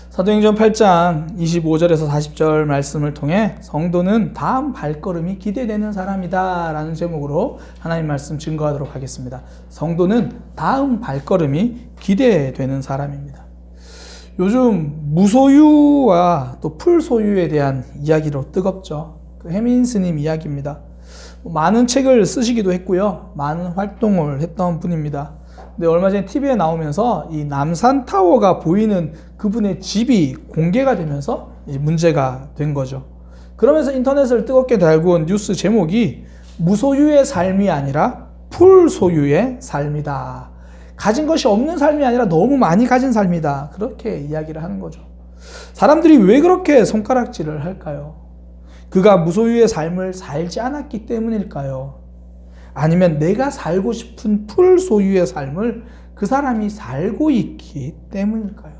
사도행전 8장 25절에서 40절 말씀을 통해 성도는 다음 발걸음이 기대되는 사람이다 라는 제목으로 하나님 말씀 증거하도록 하겠습니다. 성도는 다음 발걸음이 기대되는 사람입니다. 요즘 무소유와 또 풀소유에 대한 이야기로 뜨겁죠. 그 해민 스님 이야기입니다. 많은 책을 쓰시기도 했고요. 많은 활동을 했던 분입니다. 근데 얼마 전에 TV에 나오면서 이 남산타워가 보이는 그분의 집이 공개가 되면서 문제가 된 거죠. 그러면서 인터넷을 뜨겁게 달구온 뉴스 제목이 무소유의 삶이 아니라 풀소유의 삶이다. 가진 것이 없는 삶이 아니라 너무 많이 가진 삶이다. 그렇게 이야기를 하는 거죠. 사람들이 왜 그렇게 손가락질을 할까요? 그가 무소유의 삶을 살지 않았기 때문일까요? 아니면 내가 살고 싶은 풀소유의 삶을 그 사람이 살고 있기 때문일까요?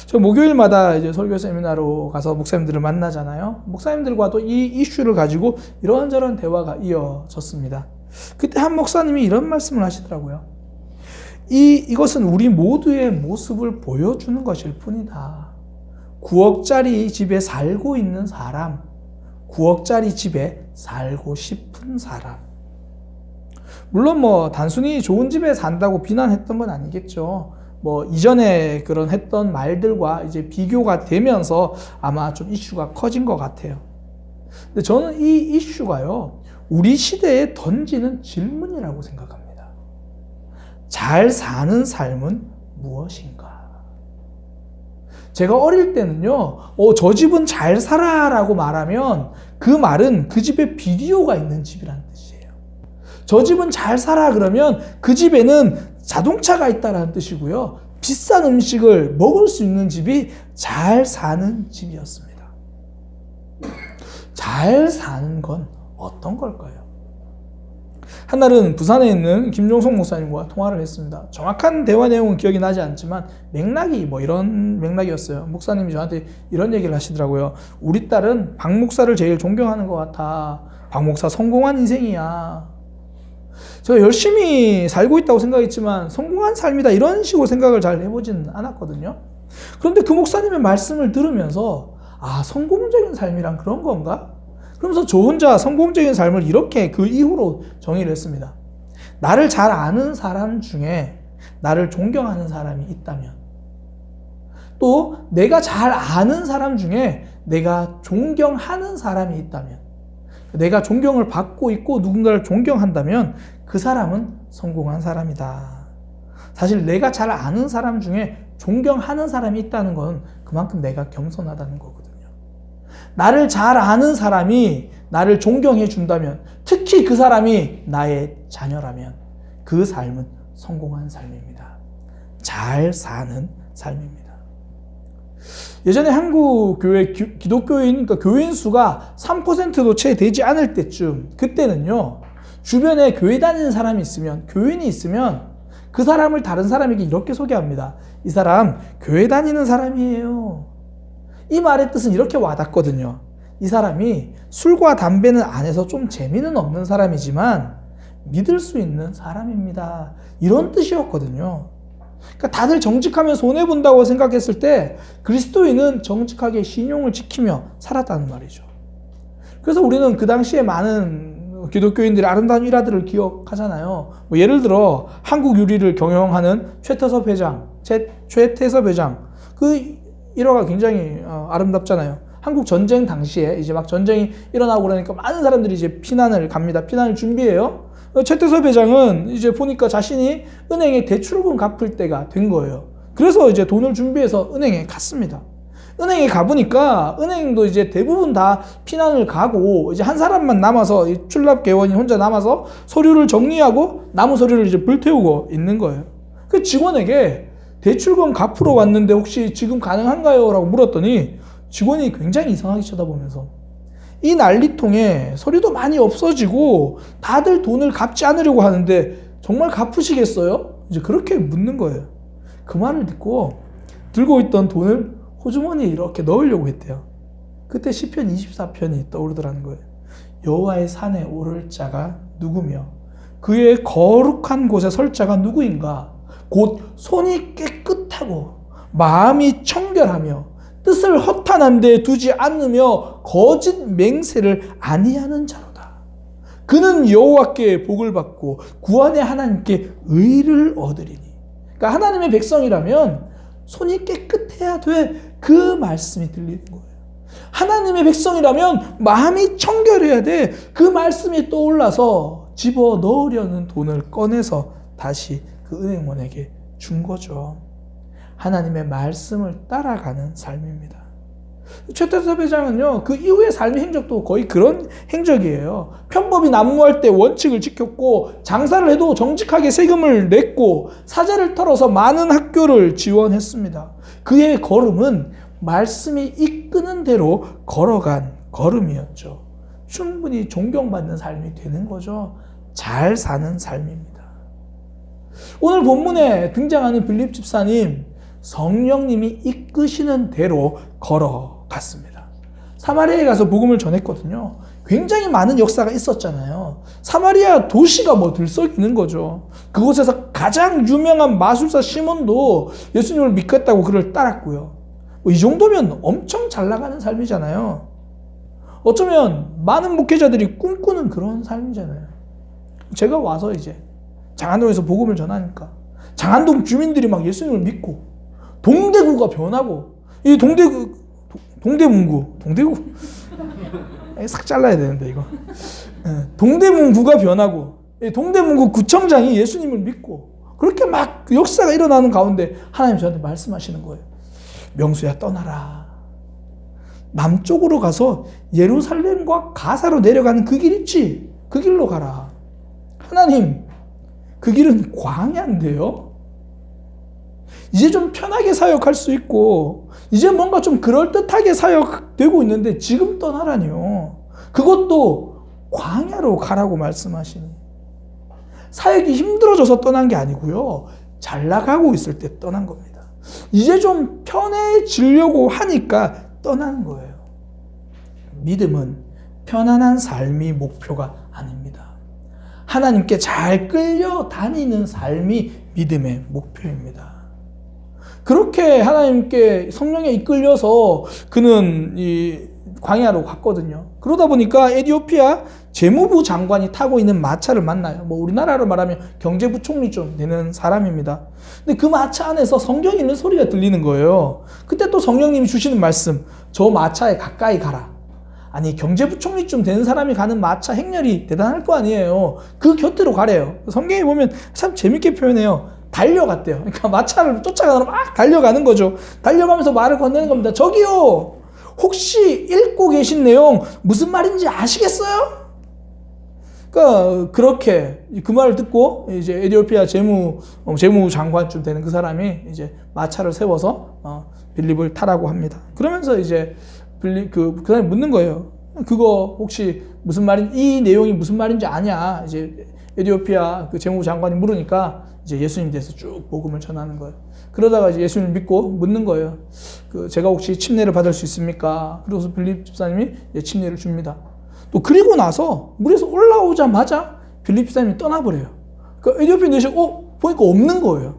저 목요일마다 이제 설교 세미나로 가서 목사님들을 만나잖아요. 목사님들과도 이 이슈를 가지고 이런저런 대화가 이어졌습니다. 그때 한 목사님이 이런 말씀을 하시더라고요. 이것은 우리 모두의 모습을 보여주는 것일 뿐이다. 9억짜리 집에 살고 있는 사람, 9억짜리 집에 살고 싶은 사람. 물론 단순히 좋은 집에 산다고 비난했던 건 아니겠죠. 이전에 그런 했던 말들과 이제 비교가 되면서 아마 좀 이슈가 커진 것 같아요. 근데 저는 이 이슈가요, 우리 시대에 던지는 질문이라고 생각합니다. 잘 사는 삶은 무엇인가? 제가 어릴 때는요, 저 집은 잘 살아 라고 말하면 그 말은 그 집에 비디오가 있는 집이라는 뜻이에요. 저 집은 잘 살아 그러면 그 집에는 자동차가 있다는 뜻이고요. 비싼 음식을 먹을 수 있는 집이 잘 사는 집이었습니다. 잘 사는 건 어떤 걸까요? 한날은 부산에 있는 김종석 목사님과 통화를 했습니다. 정확한 대화 내용은 기억이 나지 않지만 맥락이 이런 맥락이었어요. 목사님이 저한테 이런 얘기를 하시더라고요. 우리 딸은 박 목사를 제일 존경하는 것 같아. 박 목사 성공한 인생이야. 제가 열심히 살고 있다고 생각했지만 성공한 삶이다 이런 식으로 생각을 잘 해보지는 않았거든요. 그런데 그 목사님의 말씀을 들으면서 성공적인 삶이란 그런 건가? 그러면서 저 혼자 성공적인 삶을 이렇게 그 이후로 정의를 했습니다. 나를 잘 아는 사람 중에 나를 존경하는 사람이 있다면, 또 내가 잘 아는 사람 중에 내가 존경하는 사람이 있다면, 내가 존경을 받고 있고 누군가를 존경한다면 그 사람은 성공한 사람이다. 사실 내가 잘 아는 사람 중에 존경하는 사람이 있다는 건 그만큼 내가 겸손하다는 거거든요. 나를 잘 아는 사람이 나를 존경해 준다면, 특히 그 사람이 나의 자녀라면 그 삶은 성공한 삶입니다. 잘 사는 삶입니다. 예전에 한국 교회 기독교인, 그러니까 교인 수가 3%도 채 되지 않을 때쯤, 그때는요, 주변에 교회 다니는 사람이 있으면, 교인이 있으면 그 사람을 다른 사람에게 이렇게 소개합니다. 이 사람 교회 다니는 사람이에요. 이 말의 뜻은 이렇게 와닿거든요. 이 사람이 술과 담배는 안 해서 좀 재미는 없는 사람이지만 믿을 수 있는 사람입니다. 이런 뜻이었거든요. 그러니까 다들 정직하면 손해본다고 생각했을 때 그리스도인은 정직하게 신용을 지키며 살았다는 말이죠. 그래서 우리는 그 당시에 많은 기독교인들의 아름다운 일화들을 기억하잖아요. 예를 들어 한국 유리를 경영하는 최태섭 회장, 그 일화가 굉장히 아름답잖아요. 한국 전쟁 당시에 이제 막 전쟁이 일어나고 그러니까 많은 사람들이 이제 피난을 갑니다. 피난을 준비해요. 최태섭 회장은 이제 보니까 자신이 은행에 대출금 갚을 때가 된 거예요. 그래서 이제 돈을 준비해서 은행에 갔습니다. 은행에 가보니까 은행도 이제 대부분 다 피난을 가고 이제 한 사람만 남아서, 출납 개원이 혼자 남아서 서류를 정리하고 남은 서류를 이제 불태우고 있는 거예요. 그 직원에게 대출금 갚으러 왔는데 혹시 지금 가능한가요? 라고 물었더니 직원이 굉장히 이상하게 쳐다보면서, 이 난리통에 서류도 많이 없어지고 다들 돈을 갚지 않으려고 하는데 정말 갚으시겠어요? 이제 그렇게 묻는 거예요. 그 말을 듣고 들고 있던 돈을 호주머니에 이렇게 넣으려고 했대요. 그때 시편 24편이 떠오르더라는 거예요. 여호와의 산에 오를 자가 누구며 그의 거룩한 곳에 설 자가 누구인가? 곧 손이 깨끗 깨끗하고 마음이 청결하며 뜻을 허탄한 데 두지 않으며 거짓 맹세를 아니하는 자로다. 그는 여호와께 복을 받고 구원의 하나님께 의를 얻으리니. 그러니까 하나님의 백성이라면 손이 깨끗해야 돼. 그 말씀이 들리는 거예요. 하나님의 백성이라면 마음이 청결해야 돼. 그 말씀이 떠올라서 집어 넣으려는 돈을 꺼내서 다시 그 은행원에게 준 거죠. 하나님의 말씀을 따라가는 삶입니다. 최태섭 회장은요, 그 이후의 삶의 행적도 거의 그런 행적이에요. 편법이 난무할 때 원칙을 지켰고, 장사를 해도 정직하게 세금을 냈고, 사재를 털어서 많은 학교를 지원했습니다. 그의 걸음은 말씀이 이끄는 대로 걸어간 걸음이었죠. 충분히 존경받는 삶이 되는 거죠. 잘 사는 삶입니다. 오늘 본문에 등장하는 빌립 집사님, 성령님이 이끄시는 대로 걸어갔습니다. 사마리아에 가서 복음을 전했거든요. 굉장히 많은 역사가 있었잖아요. 사마리아 도시가 뭐 들썩이는 거죠. 그곳에서 가장 유명한 마술사 시몬도 예수님을 믿겠다고 그를 따랐고요. 이 정도면 엄청 잘 나가는 삶이잖아요. 어쩌면 많은 목회자들이 꿈꾸는 그런 삶이잖아요. 제가 와서 이제 장안동에서 복음을 전하니까 장안동 주민들이 막 예수님을 믿고 동대구가 변하고, 이 동대문구 싹 잘라야 되는데 이거. 동대문구가 변하고, 동대문구 구청장이 예수님을 믿고, 그렇게 막 역사가 일어나는 가운데 하나님 저한테 말씀하시는 거예요. 명수야, 떠나라. 남쪽으로 가서 예루살렘과 가사로 내려가는 그 길 있지? 그 길로 가라. 하나님, 그 길은 광야인데요. 이제 좀 편하게 사역할 수 있고, 이제 뭔가 좀 그럴듯하게 사역되고 있는데 지금 떠나라니요. 그것도 광야로 가라고 말씀하시니. 사역이 힘들어져서 떠난 게 아니고요. 잘 나가고 있을 때 떠난 겁니다. 이제 좀 편해지려고 하니까 떠난 거예요. 믿음은 편안한 삶이 목표가 아닙니다. 하나님께 잘 끌려다니는 삶이 믿음의 목표입니다. 그렇게 하나님께 성령에 이끌려서 그는 이 광야로 갔거든요. 그러다 보니까 에티오피아 재무부 장관이 타고 있는 마차를 만나요. 뭐 우리나라로 말하면 경제부총리 좀 되는 사람입니다. 근데 그 마차 안에서 성경이 있는 소리가 들리는 거예요. 그때 또 성령님이 주시는 말씀, 저 마차에 가까이 가라. 아니, 경제부총리쯤 되는 사람이 가는 마차 행렬이 대단할 거 아니에요. 그 곁으로 가래요. 성경에 보면 참 재밌게 표현해요. 달려갔대요. 그러니까 마차를 쫓아가느라 막 달려가는 거죠. 달려가면서 말을 건네는 겁니다. 저기요, 혹시 읽고 계신 내용 무슨 말인지 아시겠어요? 그러니까 그렇게 그 말을 듣고 이제 에티오피아 재무 장관쯤 되는 그 사람이 이제 마차를 세워서 빌립을 타라고 합니다. 그러면서 이제 그 사람이 묻는 거예요. 그거 혹시 무슨 말인, 이 내용이 무슨 말인지 아냐? 이제 에티오피아 그 재무 장관이 물으니까 이제 예수님 대해서 쭉 복음을 전하는 거예요. 그러다가 이제 예수님을 믿고 묻는 거예요. 제가 혹시 침례를 받을 수 있습니까? 그래서 빌립 집사님이 침례를 줍니다. 또 그리고 나서 물에서 올라오자마자 빌립 집사님이 떠나버려요. 그 에티오피아 내시 보니까 없는 거예요.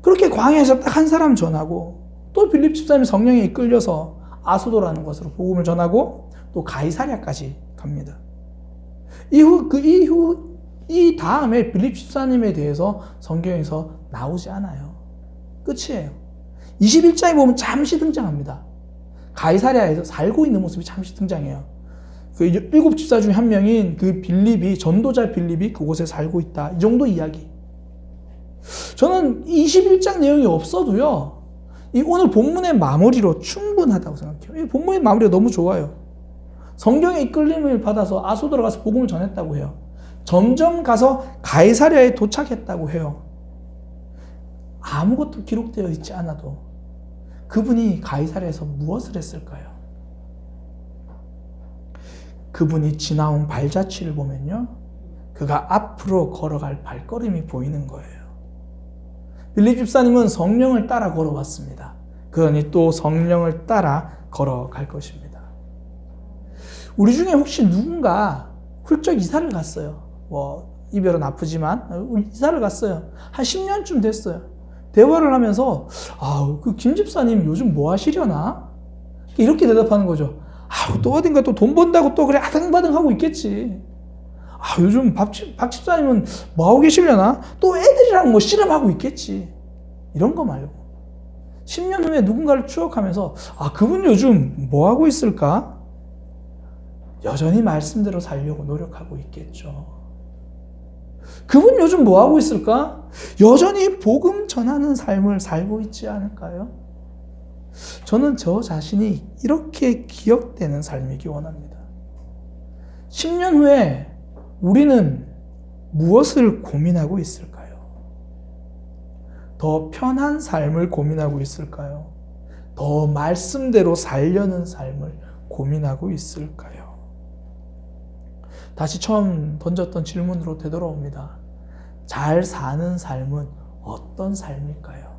그렇게 광야에서 딱 한 사람 전하고, 또 빌립 집사님이 성령에 이끌려서 아소도라는 곳으로 복음을 전하고 또 가이사랴까지 갑니다. 이 다음에 빌립 집사님에 대해서 성경에서 나오지 않아요. 끝이에요. 21장에 보면 잠시 등장합니다. 가이사랴에서 살고 있는 모습이 잠시 등장해요. 그 7 집사 중에 한 명인 그 빌립이, 전도자 빌립이 그곳에 살고 있다. 이 정도 이야기. 저는 21장 내용이 없어도요, 이 오늘 본문의 마무리로 충분하다고 생각해요. 이 본문의 마무리가 너무 좋아요. 성경의 이끌림을 받아서 아소도로 가서 복음을 전했다고 해요. 점점 가서 가이사랴에 도착했다고 해요. 아무것도 기록되어 있지 않아도 그분이 가이사랴에서 무엇을 했을까요? 그분이 지나온 발자취를 보면요, 그가 앞으로 걸어갈 발걸음이 보이는 거예요. 빌립 집사님은 성령을 따라 걸어왔습니다. 그러니 또 성령을 따라 걸어갈 것입니다. 우리 중에 혹시 누군가 훌쩍 이사를 갔어요. 이별은 아프지만 이사를 갔어요. 한 10년쯤 됐어요. 대화를 하면서 그 김 집사님 요즘 뭐 하시려나? 이렇게 대답하는 거죠. 또 어딘가 또 돈 번다고 또 그래 아등바등 하고 있겠지. 요즘 박 집사님은 뭐 하고 계시려나? 또 애들이랑 뭐 씨름하고 있겠지. 이런 거 말고 10년 후에 누군가를 추억하면서 그분 요즘 뭐 하고 있을까? 여전히 말씀대로 살려고 노력하고 있겠죠. 그분 요즘 뭐 하고 있을까? 여전히 복음 전하는 삶을 살고 있지 않을까요? 저는 저 자신이 이렇게 기억되는 삶이기 원합니다. 10년 후에 우리는 무엇을 고민하고 있을까요? 더 편한 삶을 고민하고 있을까요? 더 말씀대로 살려는 삶을 고민하고 있을까요? 다시 처음 던졌던 질문으로 되돌아옵니다. 잘 사는 삶은 어떤 삶일까요?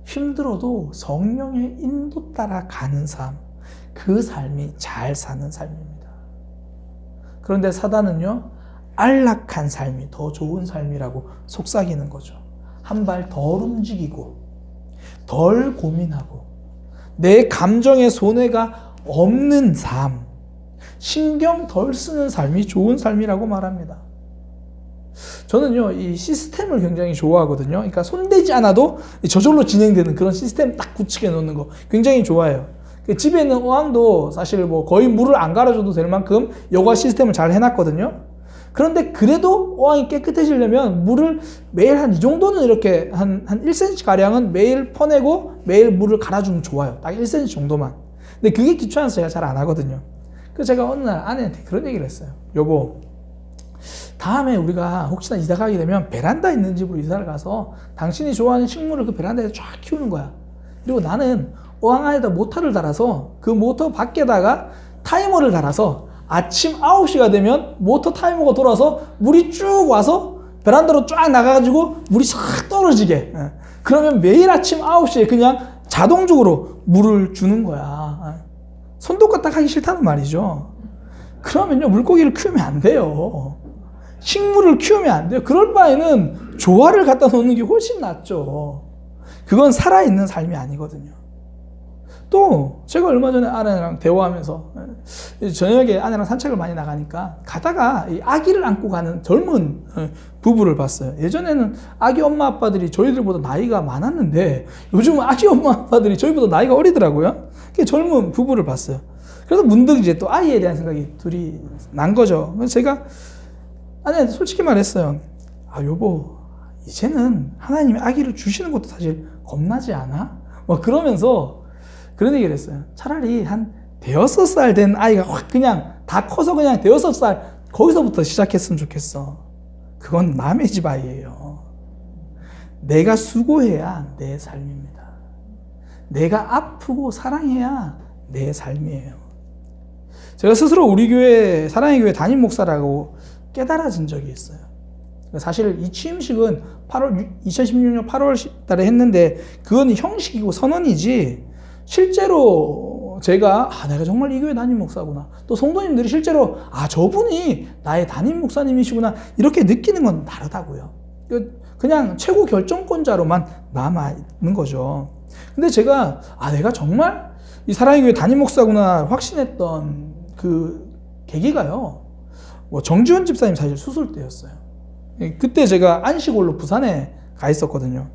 힘들어도 성령의 인도 따라 가는 삶, 그 삶이 잘 사는 삶입니다. 그런데 사단은요, 안락한 삶이 더 좋은 삶이라고 속삭이는 거죠. 한 발 덜 움직이고, 덜 고민하고, 내 감정의 손해가 없는 삶, 신경 덜 쓰는 삶이 좋은 삶이라고 말합니다. 저는요, 이 시스템을 굉장히 좋아하거든요. 그러니까 손대지 않아도 저절로 진행되는 그런 시스템 딱 구축해 놓는 거 굉장히 좋아해요. 집에 있는 어항도 사실 뭐 거의 물을 안 갈아줘도 될 만큼 여과 시스템을 잘 해놨거든요. 그런데 그래도 어항이 깨끗해지려면 물을 매일 한 이 정도는 이렇게 한 1cm 가량은 매일 퍼내고 매일 물을 갈아주면 좋아요. 딱 1cm 정도만. 근데 그게 귀찮아서 제가 잘 안 하거든요. 그래서 제가 어느 날 아내한테 그런 얘기를 했어요. 여보, 다음에 우리가 혹시나 이사 가게 되면 베란다 있는 집으로 이사를 가서 당신이 좋아하는 식물을 그 베란다에 쫙 키우는 거야. 그리고 나는 어항 안에다 모터를 달아서 그 모터 밖에다가 타이머를 달아서 아침 9시가 되면 모터 타이머가 돌아서 물이 쭉 와서 베란다로 쫙 나가가지고 물이 싹 떨어지게. 그러면 매일 아침 9시에 그냥 자동적으로 물을 주는 거야. 손도 까딱 하기 싫다는 말이죠. 그러면요, 물고기를 키우면 안 돼요. 식물을 키우면 안 돼요. 그럴 바에는 조화를 갖다 놓는 게 훨씬 낫죠. 그건 살아있는 삶이 아니거든요. 또 제가 얼마 전에 아내랑 대화하면서 저녁에 아내랑 산책을 많이 나가니까 가다가 이 아기를 안고 가는 젊은 부부를 봤어요. 예전에는 아기 엄마 아빠들이 저희들보다 나이가 많았는데 요즘은 아기 엄마 아빠들이 저희보다 나이가 어리더라고요. 젊은 부부를 봤어요. 그래서 문득 이제 또 아이에 대한 생각이 둘이 난 거죠. 그래서 제가 아내한테 솔직히 말했어요. 여보, 이제는 하나님이 아기를 주시는 것도 사실 겁나지 않아? 뭐 그러면서 그런 얘기를 했어요. 차라리 한 5살 된 아이가 확 그냥 다 커서 그냥 5살 거기서부터 시작했으면 좋겠어. 그건 남의 집 아이예요. 내가 수고해야 내 삶입니다. 내가 아프고 사랑해야 내 삶이에요. 제가 스스로 우리 교회 사랑의 교회 담임 목사라고 깨달아진 적이 있어요. 사실 이 취임식은 2016년 8월 달에 했는데 그건 형식이고 선언이지 실제로 제가 내가 정말 이 교회 담임 목사구나, 또 성도님들이 실제로 저분이 나의 담임 목사님이시구나 이렇게 느끼는 건 다르다고요. 그냥 최고 결정권자로만 남아있는 거죠. 근데 제가 내가 정말 이 사랑의 교회 담임 목사구나 확신했던 그 계기가요, 정지원 집사님 사실 수술 때였어요. 그때 제가 안식월로 부산에 가 있었거든요.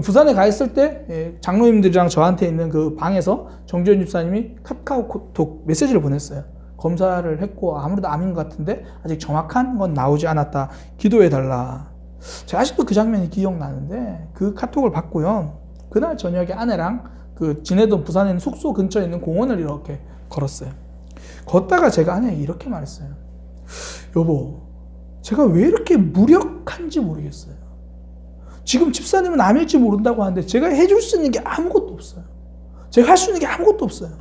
부산에 가 있을 때 장로님들이랑 저한테 있는 그 방에서 정지원 집사님이 카카오톡 메시지를 보냈어요. 검사를 했고 아무래도 암인 것 같은데 아직 정확한 건 나오지 않았다, 기도해달라. 제가 아직도 그 장면이 기억나는데 그 카톡을 받고요, 그날 저녁에 아내랑 그 지내던 부산에 있는 숙소 근처에 있는 공원을 이렇게 걸었어요. 걷다가 제가 아내에게 이렇게 말했어요. 여보, 제가 왜 이렇게 무력한지 모르겠어요. 지금 집사님은 암일지 모른다고 하는데 제가 해줄 수 있는 게 아무것도 없어요. 제가 할 수 있는 게 아무것도 없어요.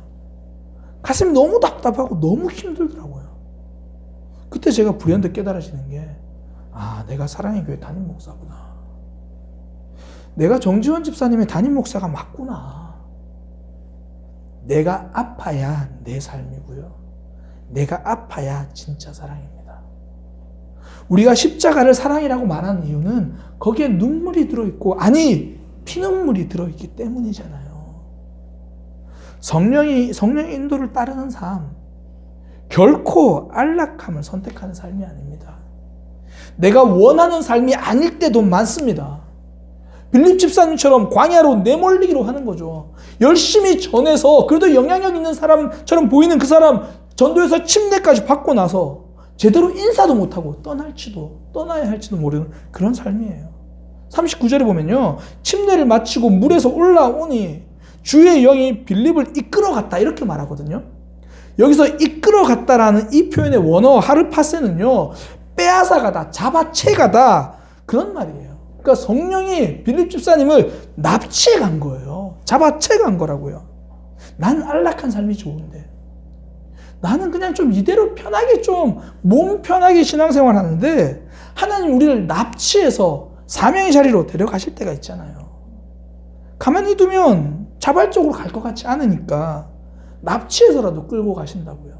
가슴이 너무 답답하고 너무 힘들더라고요. 그때 제가 불현듯 깨달아지는 게 내가 사랑의 교회 담임 목사구나. 내가 정지원 집사님의 담임 목사가 맞구나. 내가 아파야 내 삶이고요. 내가 아파야 진짜 사랑입니다. 우리가 십자가를 사랑이라고 말하는 이유는 거기에 눈물이 들어있고, 아니 피눈물이 들어있기 때문이잖아요. 성령의 인도를 따르는 삶, 결코 안락함을 선택하는 삶이 아닙니다. 내가 원하는 삶이 아닐 때도 많습니다. 빌립 집사님처럼 광야로 내몰리기로 하는 거죠. 열심히 전해서 그래도 영향력 있는 사람처럼 보이는 그 사람 전도에서 침례까지 받고 나서 제대로 인사도 못하고 떠나야 할지도 모르는 그런 삶이에요. 39절에 보면요, 침례를 마치고 물에서 올라오니 주의 영이 빌립을 이끌어갔다 이렇게 말하거든요. 여기서 이끌어갔다라는 이 표현의 원어 하르파세는요, 빼앗아가다, 잡아채가다 그런 말이에요. 그러니까 성령이 빌립 집사님을 납치해 간 거예요. 잡아채 간 거라고요. 난 안락한 삶이 좋은데, 나는 그냥 좀 이대로 편하게 좀 몸 편하게 신앙생활 하는데 하나님 우리를 납치해서 사명의 자리로 데려가실 때가 있잖아요. 가만히 두면 자발적으로 갈 것 같지 않으니까 납치해서라도 끌고 가신다고요.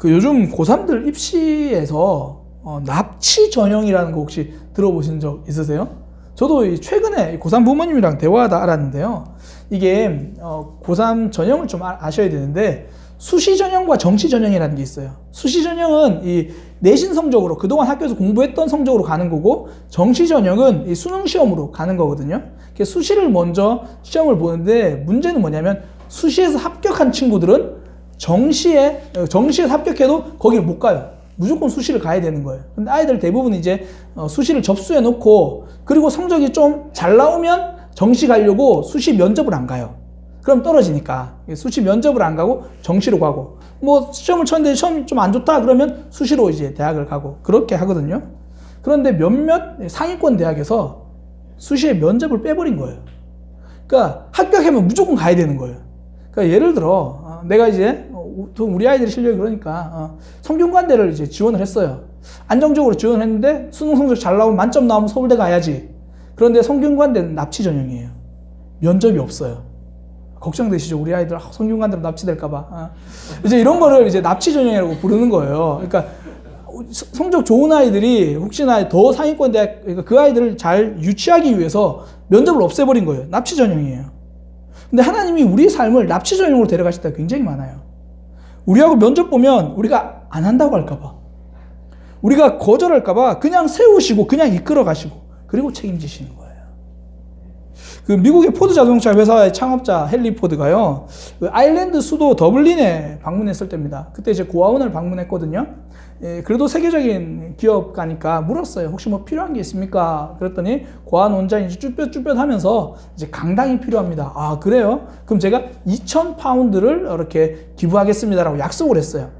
요즘 고3들 입시에서 납치 전형이라는 거 혹시 들어보신 적 있으세요? 저도 최근에 고3 부모님이랑 대화하다 알았는데요. 이게 고3 전형을 좀 아셔야 되는데, 수시 전형과 정시 전형이라는 게 있어요. 수시 전형은 이 내신 성적으로 그동안 학교에서 공부했던 성적으로 가는 거고, 정시 전형은 이 수능 시험으로 가는 거거든요. 수시를 먼저 시험을 보는데, 문제는 뭐냐면 수시에서 합격한 친구들은 정시에서 합격해도 거기를 못 가요. 무조건 수시를 가야 되는 거예요. 근데 아이들 대부분 이제 수시를 접수해 놓고, 그리고 성적이 좀 잘 나오면 정시 가려고 수시 면접을 안 가요. 그럼 떨어지니까 수시 면접을 안 가고 정시로 가고, 뭐 시험을 쳤는데 시험이 좀 안 좋다 그러면 수시로 이제 대학을 가고 그렇게 하거든요. 그런데 몇몇 상위권 대학에서 수시에 면접을 빼버린 거예요. 그러니까 합격하면 무조건 가야 되는 거예요. 그러니까 예를 들어 내가 이제 우리 아이들이 실력이 그러니까 성균관대를 이제 지원을 했어요. 안정적으로 지원을 했는데 수능 성적 잘 나오면 만점 나오면 서울대 가야지. 그런데 성균관대는 납치 전형이에요. 면접이 없어요. 걱정되시죠? 우리 아이들 성균관대로 납치될까봐. 이제 이런 거를 이제 납치 전형이라고 부르는 거예요. 그러니까 성적 좋은 아이들이 혹시나 더 상위권 대학, 그러니까 그 아이들을 잘 유치하기 위해서 면접을 없애버린 거예요. 납치 전형이에요. 근데 하나님이 우리의 삶을 납치 전형으로 데려가실 때가 굉장히 많아요. 우리하고 면접 보면 우리가 안 한다고 할까봐, 우리가 거절할까봐 그냥 세우시고 그냥 이끌어 가시고 그리고 책임지시는 거예요. 미국의 포드 자동차 회사의 창업자 헨리 포드가요, 아일랜드 수도 더블린에 방문했을 때입니다. 그때 이제 고아원을 방문했거든요. 그래도 세계적인 기업 가니까 물었어요. 혹시 뭐 필요한 게 있습니까? 그랬더니 고아원 원장이 쭈뼛쭈뼛 하면서 이제 강당이 필요합니다. 아, 그래요? 그럼 제가 2,000파운드를 이렇게 기부하겠습니다라고 약속을 했어요.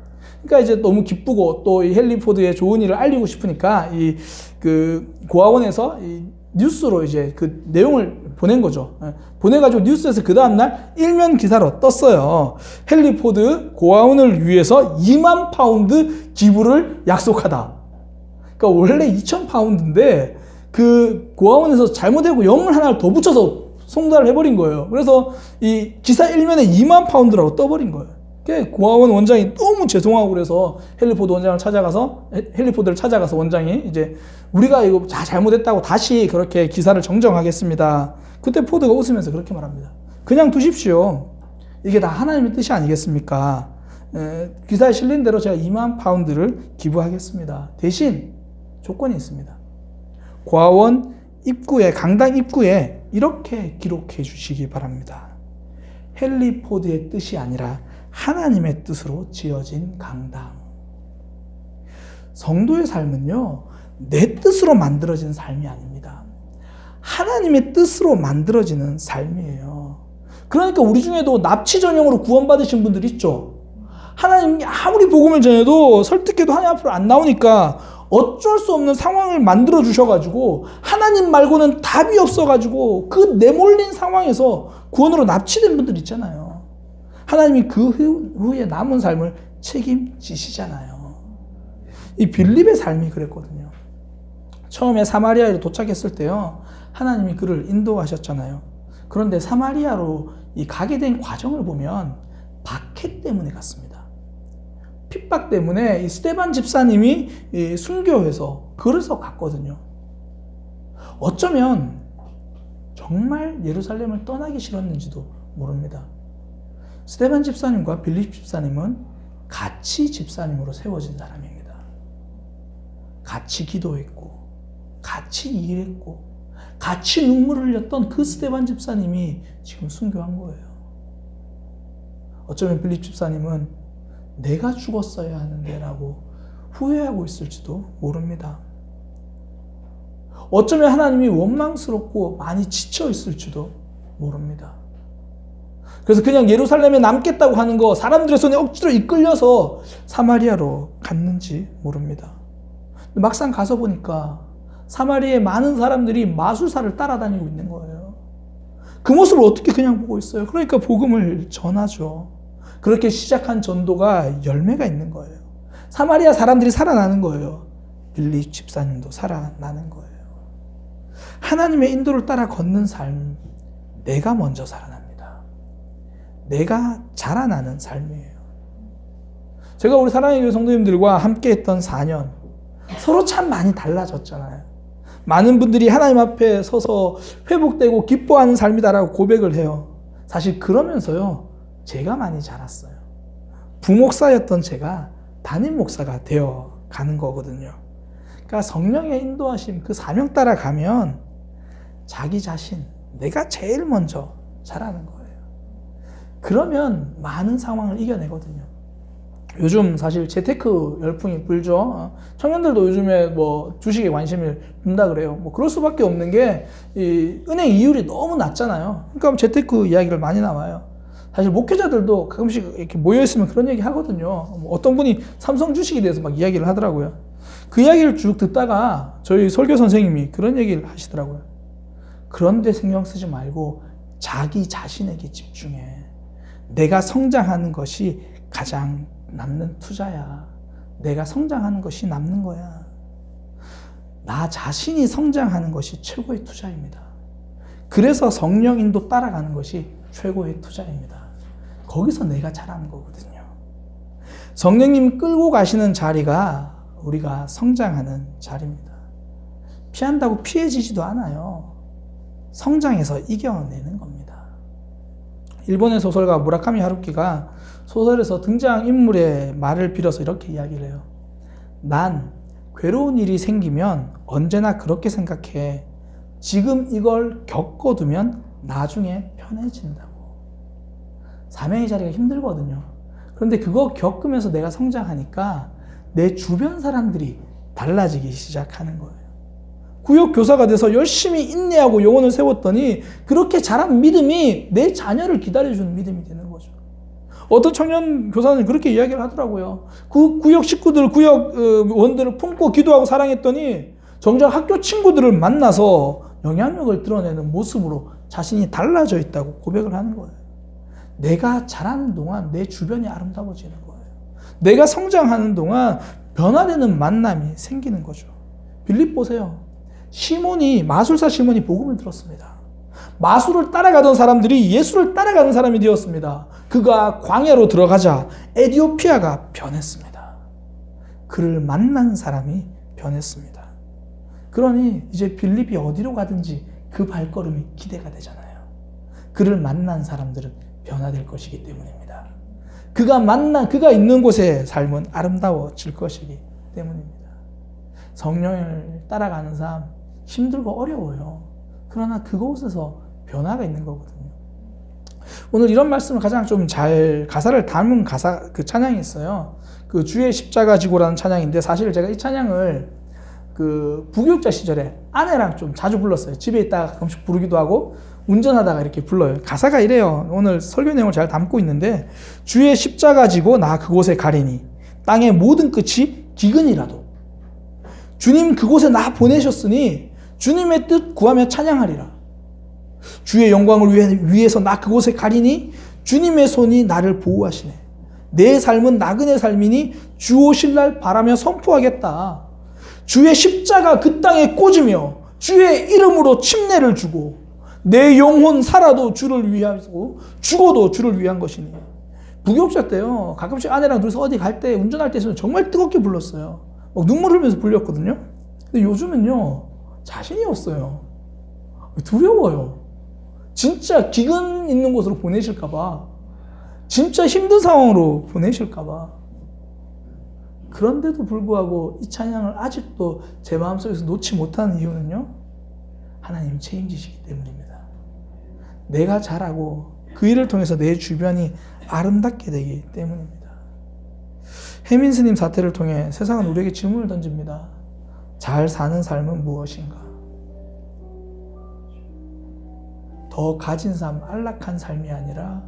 그러니까 이제 너무 기쁘고 또 이 헨리 포드의 좋은 일을 알리고 싶으니까 고아원에서 뉴스로 이제 그 내용을 보낸 거죠. 보내가지고 뉴스에서 그 다음날 일면 기사로 떴어요. 헨리 포드 고아원을 위해서 2만 파운드 기부를 약속하다. 그러니까 원래 2,000파운드인데 그 고아원에서 잘못하고 0을 하나를 더 붙여서 송달을 해버린 거예요. 그래서 이 기사 일면에 2만 파운드라고 떠버린 거예요. 고아원 원장이 너무 죄송하고 그래서 헨리 포드를 찾아가서 원장이 이제 우리가 이거 다 잘못했다고 다시 그렇게 기사를 정정하겠습니다. 그때 포드가 웃으면서 그렇게 말합니다. 그냥 두십시오. 이게 다 하나님의 뜻이 아니겠습니까? 기사에 실린 대로 제가 2만 파운드를 기부하겠습니다. 대신 조건이 있습니다. 고아원 입구에, 강당 입구에 이렇게 기록해 주시기 바랍니다. 헨리 포드의 뜻이 아니라 하나님의 뜻으로 지어진 강당. 성도의 삶은요, 내 뜻으로 만들어진 삶이 아닙니다. 하나님의 뜻으로 만들어지는 삶이에요. 그러니까 우리 중에도 납치 전형으로 구원받으신 분들 있죠. 하나님이 아무리 복음을 전해도 설득해도 하나님 앞으로 안 나오니까 어쩔 수 없는 상황을 만들어 주셔가지고 하나님 말고는 답이 없어가지고 그 내몰린 상황에서 구원으로 납치된 분들 있잖아요. 하나님이 그 후에 남은 삶을 책임지시잖아요. 이 빌립의 삶이 그랬거든요. 처음에 사마리아에 도착했을 때요, 하나님이 그를 인도하셨잖아요. 그런데 사마리아로 가게 된 과정을 보면 박해 때문에 갔습니다. 핍박 때문에 이 스데반 집사님이 순교해서 그래서 갔거든요. 어쩌면 정말 예루살렘을 떠나기 싫었는지도 모릅니다. 스데반 집사님과 빌립 집사님은 같이 집사님으로 세워진 사람입니다. 같이 기도했고 같이 일했고 같이 눈물을 흘렸던 그 스데반 집사님이 지금 순교한 거예요. 어쩌면 빌립 집사님은 내가 죽었어야 하는데 라고 후회하고 있을지도 모릅니다. 어쩌면 하나님이 원망스럽고 많이 지쳐 있을지도 모릅니다. 그래서 그냥 예루살렘에 남겠다고 하는 거 사람들의 손에 억지로 이끌려서 사마리아로 갔는지 모릅니다. 막상 가서 보니까 사마리아의 많은 사람들이 마술사를 따라다니고 있는 거예요. 그 모습을 어떻게 그냥 보고 있어요? 그러니까 복음을 전하죠. 그렇게 시작한 전도가 열매가 있는 거예요. 사마리아 사람들이 살아나는 거예요. 빌립 집사님도 살아나는 거예요. 하나님의 인도를 따라 걷는 삶, 내가 먼저 살아납니다. 내가 자라나는 삶이에요. 제가 우리 사랑의 교회 성도님들과 함께 했던 4년, 서로 참 많이 달라졌잖아요. 많은 분들이 하나님 앞에 서서 회복되고 기뻐하는 삶이다라고 고백을 해요. 사실 그러면서요, 제가 많이 자랐어요. 부목사였던 제가 담임 목사가 되어 가는 거거든요. 그러니까 성령의 인도하심, 그 사명 따라 가면 자기 자신, 내가 제일 먼저 자라는 거예요. 그러면 많은 상황을 이겨내거든요. 요즘 사실 재테크 열풍이 불죠. 청년들도 요즘에 뭐 주식에 관심을 둔다 그래요. 뭐 그럴 수밖에 없는 게 이 은행 이율이 너무 낮잖아요. 그러니까 재테크 이야기를 많이 나와요. 사실 목회자들도 가끔씩 이렇게 모여있으면 그런 얘기 하거든요. 어떤 분이 삼성 주식에 대해서 막 이야기를 하더라고요. 그 이야기를 쭉 듣다가 저희 설교 선생님이 그런 얘기를 하시더라고요. 그런데 신경 쓰지 말고 자기 자신에게 집중해. 내가 성장하는 것이 가장 남는 투자야. 내가 성장하는 것이 남는 거야. 나 자신이 성장하는 것이 최고의 투자입니다. 그래서 성령 인도 따라가는 것이 최고의 투자입니다. 거기서 내가 자라는 거거든요. 성령님 끌고 가시는 자리가 우리가 성장하는 자리입니다. 피한다고 피해지지도 않아요. 성장해서 이겨내는 겁니다. 일본의 소설가 무라카미 하루키가 소설에서 등장인물의 말을 빌어서 이렇게 이야기를 해요. 난 괴로운 일이 생기면 언제나 그렇게 생각해. 지금 이걸 겪어두면 나중에 편해진다고. 사명의 자리가 힘들거든요. 그런데 그거 겪으면서 내가 성장하니까 내 주변 사람들이 달라지기 시작하는 거예요. 구역 교사가 돼서 열심히 인내하고 영혼을 세웠더니 그렇게 자란 믿음이 내 자녀를 기다려주는 믿음이 되는 거죠. 어떤 청년 교사는 그렇게 이야기를 하더라고요. 그 구역 식구들, 구역 원들을 품고 기도하고 사랑했더니 정작 학교 친구들을 만나서 영향력을 드러내는 모습으로 자신이 달라져 있다고 고백을 하는 거예요. 내가 자라는 동안 내 주변이 아름다워지는 거예요. 내가 성장하는 동안 변화되는 만남이 생기는 거죠. 빌립 보세요. 마술사 시몬이 복음을 들었습니다. 마술을 따라가던 사람들이 예수를 따라가는 사람이 되었습니다. 그가 광야로 들어가자 에디오피아가 변했습니다. 그를 만난 사람이 변했습니다. 그러니 이제 빌립이 어디로 가든지 그 발걸음이 기대가 되잖아요. 그를 만난 사람들은 변화될 것이기 때문입니다. 그가 있는 곳의 삶은 아름다워질 것이기 때문입니다. 성령을 따라가는 삶 힘들고 어려워요. 그러나 그곳에서 변화가 있는 거거든요. 오늘 이런 말씀을 가장 좀 잘 가사를 담은 그 찬양이 있어요. 그 주의 십자가 지고라는 찬양인데 사실 제가 이 찬양을 그 부교육자 시절에 아내랑 좀 자주 불렀어요. 집에 있다가 가끔씩 부르기도 하고 운전하다가 이렇게 불러요. 가사가 이래요. 오늘 설교 내용을 잘 담고 있는데 주의 십자가 지고 나 그곳에 가리니 땅의 모든 끝이 기근이라도 주님 그곳에 나 보내셨으니 주님의 뜻 구하며 찬양하리라. 주의 영광을 위해서 나 그곳에 가리니 주님의 손이 나를 보호하시네. 내 삶은 나그네 삶이니 주 오실 날 바라며 선포하겠다. 주의 십자가 그 땅에 꽂으며 주의 이름으로 침례를 주고 내 영혼 살아도 주를 위하고 죽어도 주를 위한 것이니 부교육자 때요. 가끔씩 아내랑 둘이서 어디 갈 때 운전할 때 있으면 정말 뜨겁게 불렀어요. 막 눈물 흘리면서 불렸거든요. 근데 요즘은요. 자신이 없어요. 두려워요. 진짜 기근 있는 곳으로 보내실까봐. 진짜 힘든 상황으로 보내실까봐. 그런데도 불구하고 이 찬양을 아직도 제 마음속에서 놓지 못하는 이유는요. 하나님 책임지시기 때문입니다. 내가 잘하고 그 일을 통해서 내 주변이 아름답게 되기 때문입니다. 혜민 스님 사태를 통해 세상은 우리에게 질문을 던집니다. 잘 사는 삶은 무엇인가? 더 가진 삶, 안락한 삶이 아니라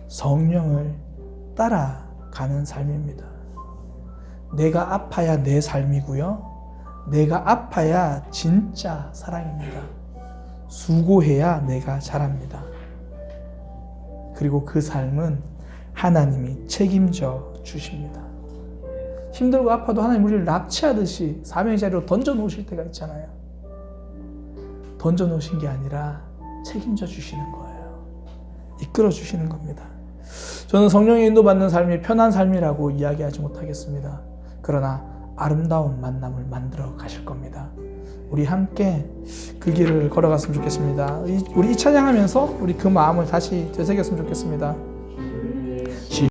성령을 따라가는 삶입니다. 내가 아파야 내 삶이고요. 내가 아파야 진짜 사랑입니다. 수고해야 내가 잘합니다. 그리고 그 삶은 하나님이 책임져 주십니다. 힘들고 아파도 하나님 우리를 납치하듯이 사명의 자리로 던져 놓으실 때가 있잖아요. 던져 놓으신 게 아니라 책임져 주시는 거예요. 이끌어 주시는 겁니다. 저는 성령의 인도받는 삶이 편한 삶이라고 이야기하지 못하겠습니다. 그러나 아름다운 만남을 만들어 가실 겁니다. 우리 함께 그 길을 걸어갔으면 좋겠습니다. 우리 이 찬양하면서 우리 그 마음을 다시 되새겼으면 좋겠습니다.